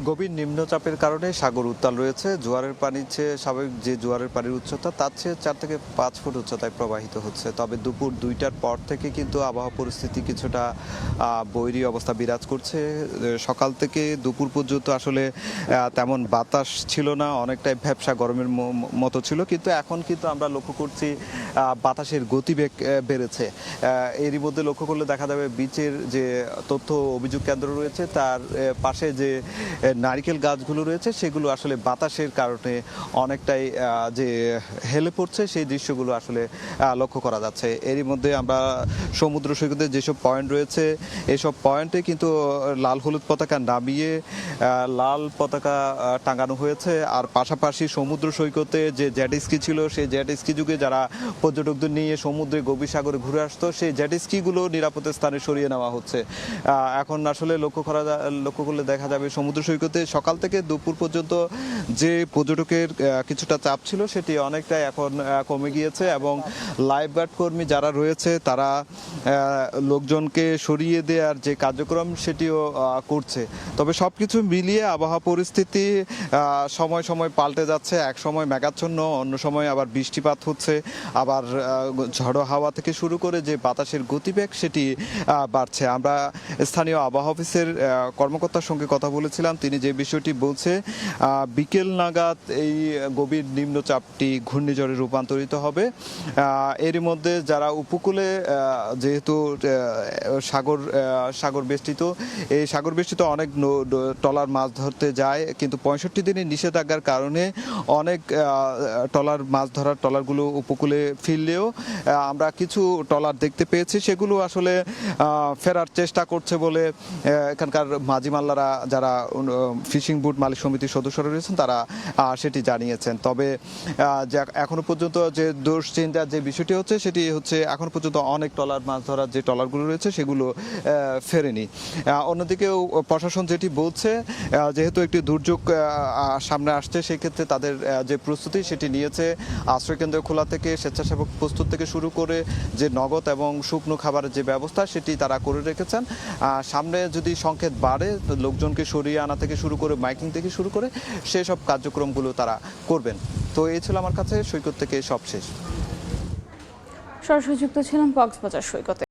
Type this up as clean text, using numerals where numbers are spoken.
গভীর নিম্নচাপের কারণে সাগর উত্তাল রয়েছে। জোয়ারের পানির চেয়ে স্বাভাবিক যে জোয়ারের পানির উচ্চতা তার চেয়ে ৪ থেকে ৫ ফুট উচ্চতায় প্রবাহিত হচ্ছে। তবে দুপুর ২টার পর থেকে কিন্তু আবহাওয়া পরিস্থিতি কিছুটা বৈরী অবস্থা বিরাজ করছে। সকাল থেকে দুপুর পর্যন্ত আসলে তেমন বাতাস ছিল না, অনেকটাই ভ্যাপসা গরমের মতো ছিল, কিন্তু এখন কিন্তু আমরা লক্ষ্য করছি বাতাসের গতিবেগ বেড়েছে। এরই মধ্যে লক্ষ্য করলে দেখা যাবে বিচের যে তথ্য অভিযোগ কেন্দ্র রয়েছে তার পাশে যে নারিকেল গাছগুলো রয়েছে সেগুলো আসলে বাতাসের কারণে অনেকটাই যে হেলে পড়ছে, সেই দৃশ্যগুলো আসলে লক্ষ্য করা যাচ্ছে। এরই মধ্যে আমরা সমুদ্র সৈকতে যেসব পয়েন্ট রয়েছে এসব পয়েন্টে কিন্তু লাল হলুদ পতাকা নামিয়ে লাল পতাকা টাঙানো হয়েছে। আর পাশাপাশি সমুদ্র সৈকতে যে জেট স্কি ছিল সেই জেট স্কি যুগে যারা পর্যটকদের নিয়ে সমুদ্রে গভীর সাগরে ঘুরে আসতো সেই জেট স্কিগুলো নিরাপদ স্থানে সরিয়ে নেওয়া হচ্ছে। এখন আসলে লক্ষ্য করলে দেখা যাবে সমুদ্র সৈকতে সকাল থেকে দুপুর পর্যন্ত যে পর্যটকের কিছুটা চাপ ছিল সেটি অনেকটাই এখন কমে গিয়েছে এবং লাইফ গার্ড কর্মী যারা রয়েছে তারা লোকজনকে সরিয়ে দেওয়ার যে কার্যক্রম সেটিও করছে। তবে সব কিছু মিলিয়ে আবহাওয়া পরিস্থিতি সময় সময় পাল্টে যাচ্ছে। এক সময় মেঘাচ্ছন্ন, অন্য সময় আবার বৃষ্টিপাত হচ্ছে, আবার ঝড়ো হাওয়া থেকে শুরু করে যে বাতাসের গতিবেগ সেটি বাড়ছে। আমরা স্থানীয় আবহাওয়া অফিসের কর্মকর্তার সঙ্গে কথা বলেছিলাম, তিনি যে বিষয়টি বলছে বিকেল নাগাদ এই গভীর নিম্নচাপটি ঘূর্ণিঝড়ে রূপান্তরিত হবে। এরই মধ্যে যারা উপকূলে যেহেতু সাগর বেষ্টিত, এই সাগর বেষ্টিত অনেক ট্রলার মাছ ধরতে যায়, কিন্তু ৬৫ দিনের নিষেধাজ্ঞার কারণে অনেক মাছ ধরার ট্রলারগুলো উপকূলে ফিরলেও আমরা কিছু ট্রলার দেখতে পেয়েছি সেগুলো আসলে ফেরার চেষ্টা করছে বলে এখানকার মাঝি মাল্লারা যারা ফিশিং বুট মালিক সমিতির সদস্যরা রয়েছেন তারা সেটি জানিয়েছেন। তবে এখনো পর্যন্ত যে দুশ্চিন্তার যে বিষয়টি হচ্ছে সেটি হচ্ছে এখনো পর্যন্ত অনেক ট্রলার মাছ ধরার যে ট্রলারগুলো রয়েছে সেগুলো ফেরেনি। অন্যদিকেও প্রশাসন যেটি বলছে, যেহেতু একটি দুর্যোগ সামনে আসছে সেক্ষেত্রে তাদের যে প্রস্তুতি সেটি নিয়েছে। আশ্রয়কেন্দ্র খোলা থেকে স্বেচ্ছাসেবক প্রস্তুত থেকে শুরু করে যে নগদ এবং শুকনো খাবারের যে ব্যবস্থা সেটি তারা করে রেখেছেন। সামনে যদি সংখ্যা বাড়ে লোকজনকে সরিয়ে আনা থেকে শুরু করে মাইকিং থেকে শুরু করে সেসব কার্যক্রমগুলো তারা করবেন। তো এই ছিল আমার কাছে সৈকত থেকে সবশেষ। সরাসরি যুক্ত ছিলাম কক্সবাজার সৈকতে।